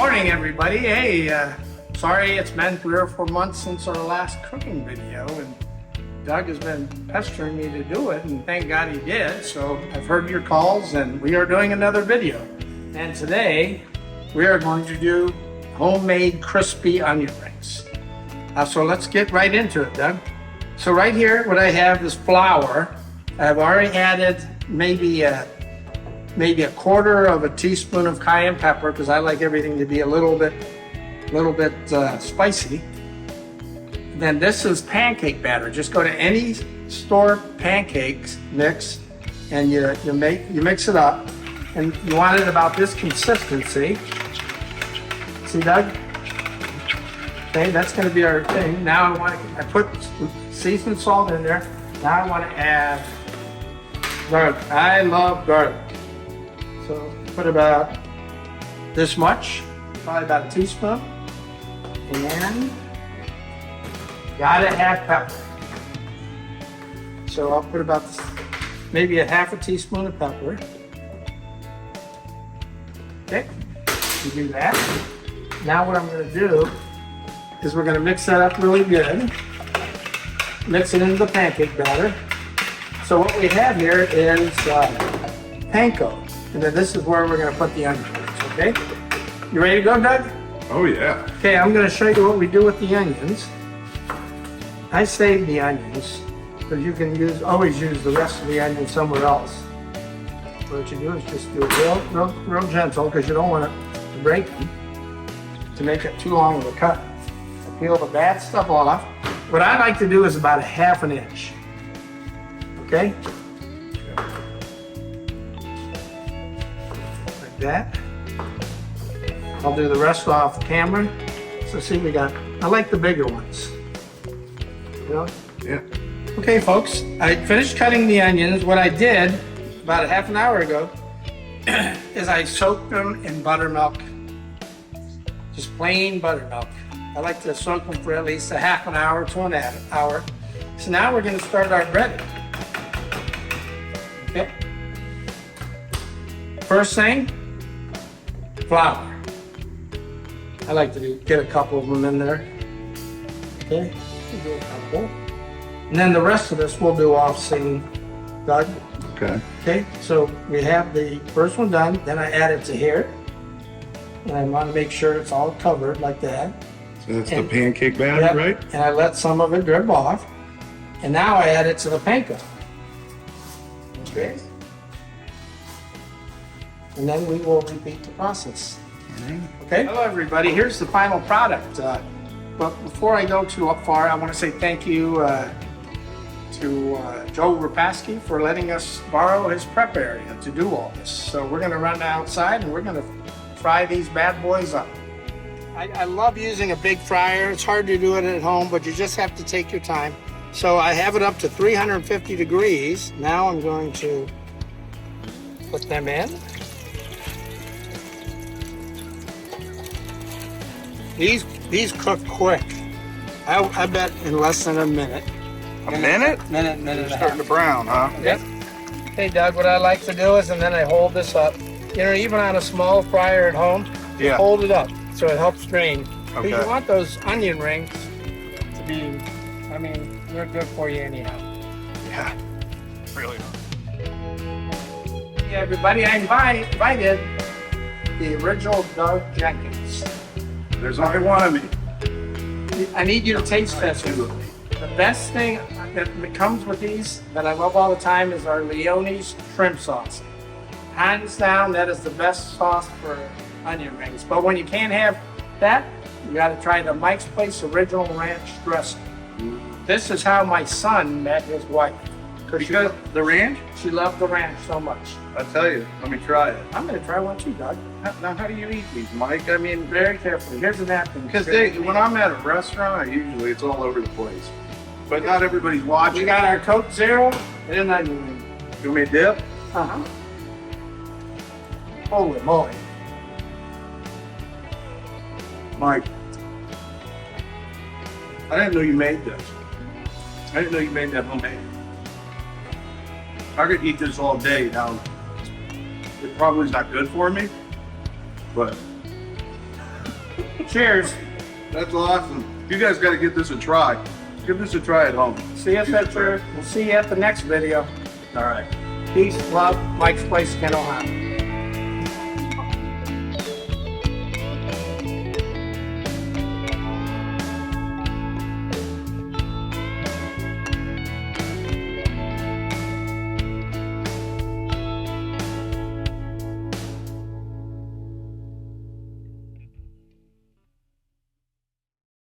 morning, everybody. Hey, sorry it's been 3 or 4 months since our last cooking video, and Doug has been pestering me to do it, and thank God he did. So I've heard your calls, and we are doing another video. And today we are going to do homemade crispy onion rings. So let's get right into it, Doug. So right here, what I have is flour. I've already added maybe a quarter of a teaspoon of cayenne pepper because I like everything to be a little bit spicy. Then this is pancake batter. Just go to any store pancakes mix and you mix it up, and you want it about this consistency. See, Doug? Okay, that's going to be our thing. Now I put seasoned salt in there. Now I want to add garlic. I love garlic. So put about this much, probably about a teaspoon. And gotta add pepper. So I'll put about maybe a half a teaspoon of pepper. Okay, you do that. Now what I'm gonna do is we're gonna mix that up really good. Mix it into the pancake batter. So what we have here is panko. And then this is where we're gonna put the onions, okay? You ready to go, Doug? Oh yeah. Okay, I'm gonna show you what we do with the onions. I save the onions, because you can always use the rest of the onion somewhere else. What you do is just do it real gentle, because you don't want to break them, to make it too long of a cut. I peel the bad stuff off. What I like to do is about a half an inch, okay? That. I'll do the rest off camera. So see, I like the bigger ones. You know? Yeah. Okay, folks, I finished cutting the onions. What I did about a half an hour ago is I soaked them in buttermilk. Just plain buttermilk. I like to soak them for at least a half an hour to an hour. So now we're going to start our breading. Okay. First thing, flour. I like to get a couple of them in there. Okay, do a couple. And then the rest of this we'll do off scene, Doug. Okay. Okay, so we have the first one done, then I add it to here. And I want to make sure it's all covered like that. So that's the pancake batter, Yep, right? and I let some of it drip off. And now I add it to the panko. Okay. And then we will repeat the process. Okay. Hello, everybody. Here's the final product. But before I go too far, I want to say thank you to Joe Rapaski for letting us borrow his prep area to do all this. So we're going to run outside and we're going to fry these bad boys up. I love using a big fryer. It's hard to do it at home, but you just have to take your time. So I have it up to 350 degrees. Now I'm going to put them in. These cook quick. I bet in less than a minute. A minute? Minute and a Starting to half. brown, huh? Yep. Hey, Doug, what I like to do is, and then I hold this up. You know, even on a small fryer at home, Yeah. hold it up so it helps drain. Okay. Because you want those onion rings to be, I mean, they're good for you anyhow. Yeah. Really. Hey, everybody, I invited the original Doug Jenkins. There's only one of me. I need you to taste this. The best thing that comes with these that I love all the time is our Leone's shrimp sauce. Hands down, that is the best sauce for onion rings. But when you can't have that, you got to try the Mike's Place Original Ranch dressing. This is how my son met his wife. Because the ranch? She loved the ranch so much. I tell you, let me try it. I'm going to try one too, Doug. Now, how do you eat these, Mike? I mean, Very carefully. Here's a napkin. because when I'm at a restaurant, usually it's all over the place. But not everybody's We watching. got our Coke Zero and an onion ring. You want me to dip? Uh-huh. Holy moly. Mike, I didn't know you made this. I didn't know you made that homemade. I could eat this all day. Now, it probably is not good for me, but Cheers. That's awesome. You guys got to give this a try. Give this a try at home. See us at your, we'll see you at the next video. All right. Peace, love, Mike's Place, Kent, Ohio.